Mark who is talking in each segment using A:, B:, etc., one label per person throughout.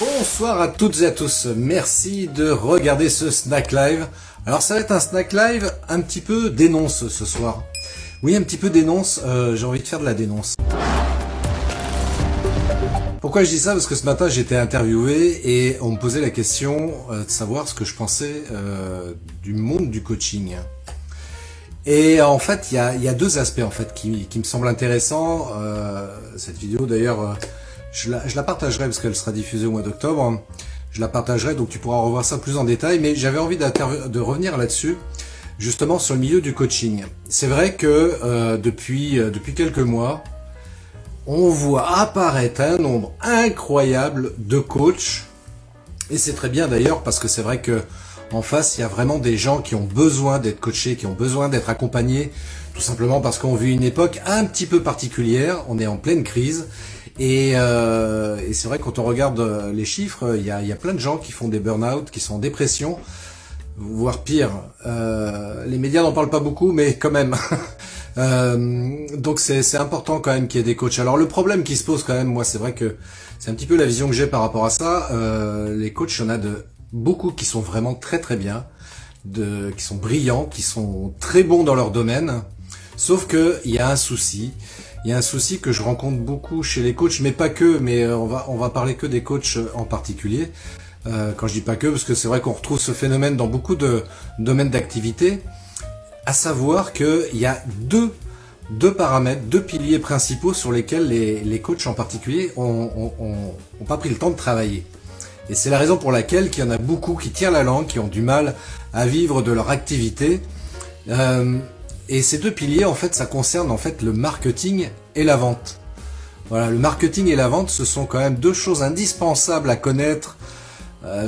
A: Bonsoir à toutes et à tous, merci de regarder ce Snack Live. Alors ça va être un Snack Live un petit peu dénonce ce soir. Oui, un petit peu dénonce, j'ai envie de faire de la dénonce. Pourquoi je dis ça? Parce que ce matin j'ai été interviewé et on me posait la question de savoir ce que je pensais du monde du coaching. Et en fait, il y a deux aspects en fait qui me semblent intéressants. Cette vidéo d'ailleurs, je la partagerai parce qu'elle sera diffusée au mois d'octobre. Je la partagerai, donc tu pourras revoir ça plus en détail. Mais j'avais envie de revenir là-dessus, justement sur le milieu du coaching. C'est vrai que depuis quelques mois, on voit apparaître un nombre incroyable de coachs. Et c'est très bien d'ailleurs parce que c'est vrai que en face, il y a vraiment des gens qui ont besoin d'être coachés, qui ont besoin d'être accompagnés, tout simplement parce qu'on vit une époque un petit peu particulière, on est en pleine crise, et c'est vrai que quand on regarde les chiffres, il y a plein de gens qui font des burn-out, qui sont en dépression, voire pire. Les médias n'en parlent pas beaucoup, mais quand même. Donc c'est important quand même qu'il y ait des coachs. Alors le problème qui se pose quand même, moi c'est vrai que c'est un petit peu la vision que j'ai par rapport à ça. Les coachs, il y en a beaucoup qui sont vraiment très très bien, qui sont brillants, qui sont très bons dans leur domaine. Sauf que il y a un souci. Il y a un souci que je rencontre beaucoup chez les coachs, mais pas que. Mais on va parler que des coachs en particulier. Quand je dis pas que, parce que c'est vrai qu'on retrouve ce phénomène dans beaucoup de domaines d'activité. À savoir qu'il y a deux paramètres, deux piliers principaux sur lesquels les coachs en particulier ont pas pris le temps de travailler. Et c'est la raison pour laquelle il y en a beaucoup qui tirent la langue, qui ont du mal à vivre de leur activité. Et ces deux piliers, en fait, ça concerne en fait le marketing et la vente. Voilà, le marketing et la vente, ce sont quand même deux choses indispensables à connaître,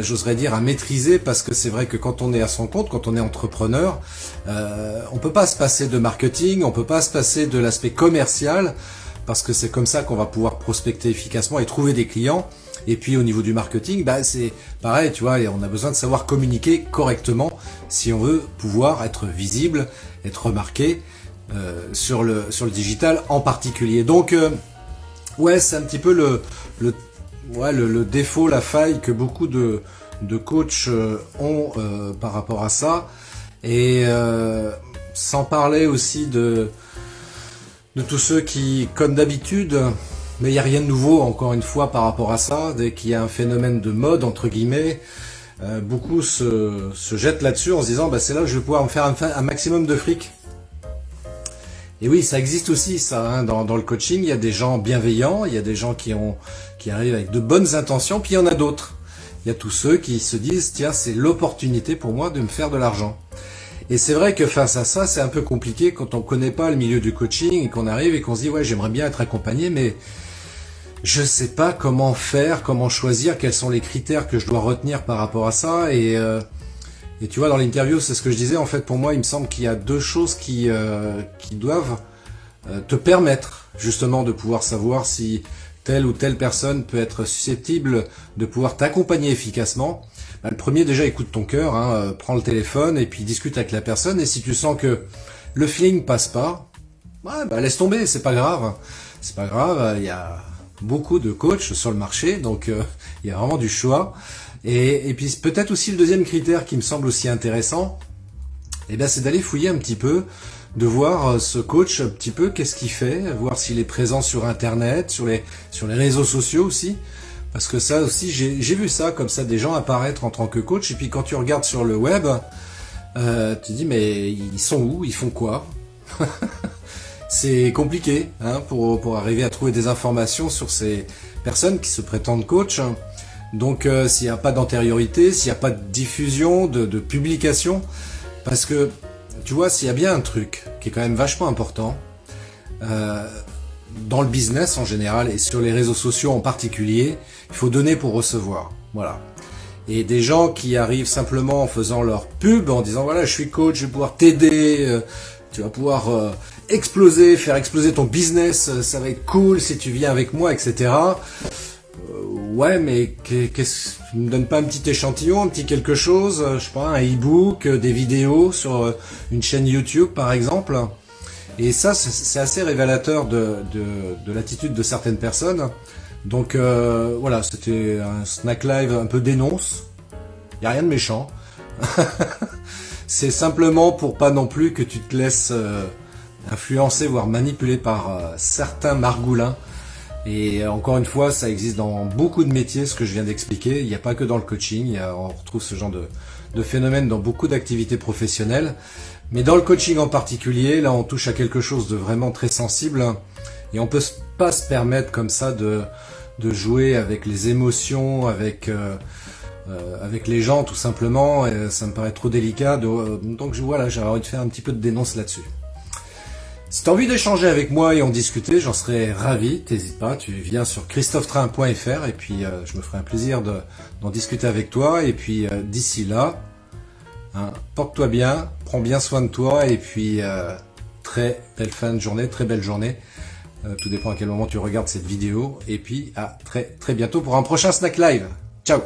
A: j'oserais dire à maîtriser, parce que c'est vrai que quand on est à son compte, quand on est entrepreneur, on peut pas se passer de marketing, on peut pas se passer de l'aspect commercial, parce que c'est comme ça qu'on va pouvoir prospecter efficacement et trouver des clients. Et puis au niveau du marketing, c'est pareil, tu vois, on a besoin de savoir communiquer correctement si on veut pouvoir être visible, être remarqué sur le digital en particulier. Donc ouais, c'est un petit peu le défaut, la faille que beaucoup de coachs ont par rapport à ça. Et sans parler aussi de tous ceux qui, comme d'habitude, mais il n'y a rien de nouveau, encore une fois, par rapport à ça. Dès qu'il y a un phénomène de mode, entre guillemets, beaucoup se jettent là-dessus en se disant c'est là où je vais pouvoir me faire un maximum de fric. Et oui, ça existe aussi, ça. Hein, dans le coaching, il y a des gens bienveillants, il y a des gens qui arrivent avec de bonnes intentions, puis il y en a d'autres. Il y a tous ceux qui se disent, tiens, c'est l'opportunité pour moi de me faire de l'argent. Et c'est vrai que face à ça, c'est un peu compliqué quand on connaît pas le milieu du coaching et qu'on arrive et qu'on se dit, ouais, j'aimerais bien être accompagné, mais je sais pas comment faire, comment choisir, quels sont les critères que je dois retenir par rapport à ça. Et tu vois, dans l'interview, c'est ce que je disais. En fait, pour moi, il me semble qu'il y a deux choses qui doivent te permettre justement de pouvoir savoir si telle ou telle personne peut être susceptible de pouvoir t'accompagner efficacement. Le premier, déjà, écoute ton cœur, hein, prends le téléphone et puis discute avec la personne. Et si tu sens que le feeling passe pas, laisse tomber, c'est pas grave. C'est pas grave, il y a beaucoup de coachs sur le marché, donc il y a vraiment du choix. Et puis peut-être aussi le deuxième critère qui me semble aussi intéressant, c'est d'aller fouiller un petit peu, de voir ce coach un petit peu qu'est-ce qu'il fait, voir s'il est présent sur internet, sur les réseaux sociaux aussi, parce que ça aussi j'ai vu ça comme ça, des gens apparaître en tant que coach, et puis quand tu regardes sur le web, tu te dis mais ils sont où, ils font quoi? C'est compliqué pour arriver à trouver des informations sur ces personnes qui se prétendent coach. Donc s'il n'y a pas d'antériorité, s'il n'y a pas de diffusion, de publication, parce que tu vois, s'il y a bien un truc qui est quand même vachement important, dans le business en général et sur les réseaux sociaux en particulier, il faut donner pour recevoir. Voilà. Et des gens qui arrivent simplement en faisant leur pub, en disant voilà, je suis coach, je vais pouvoir t'aider, tu vas pouvoir faire exploser ton business, ça va être cool si tu viens avec moi, etc. Ouais, mais tu me donnes pas un petit échantillon, un petit quelque chose, je sais pas, un e-book, des vidéos sur une chaîne YouTube par exemple. Et ça, c'est assez révélateur de l'attitude de certaines personnes. Donc voilà, c'était un snack live un peu dénonce. Il n'y a rien de méchant. C'est simplement pour pas non plus que tu te laisses influencer, voire manipuler par certains margoulins. Et encore une fois, ça existe dans beaucoup de métiers, ce que je viens d'expliquer. Il n'y a pas que dans le coaching, on retrouve ce genre de phénomène dans beaucoup d'activités professionnelles. Mais dans le coaching en particulier, là on touche à quelque chose de vraiment très sensible. Et on peut pas se permettre comme ça de jouer avec les émotions, avec les gens tout simplement. Et ça me paraît trop délicat. Donc voilà, j'avais envie de faire un petit peu de dénonce là-dessus. Si tu as envie d'échanger avec moi et en discuter, j'en serais ravi. T'hésites pas, tu viens sur christophetrain.fr et puis je me ferai un plaisir d'en discuter avec toi. Et puis d'ici là, hein, porte-toi bien, prends bien soin de toi et puis très belle fin de journée, très belle journée. Tout dépend à quel moment tu regardes cette vidéo. Et puis à très très bientôt pour un prochain Snack Live. Ciao!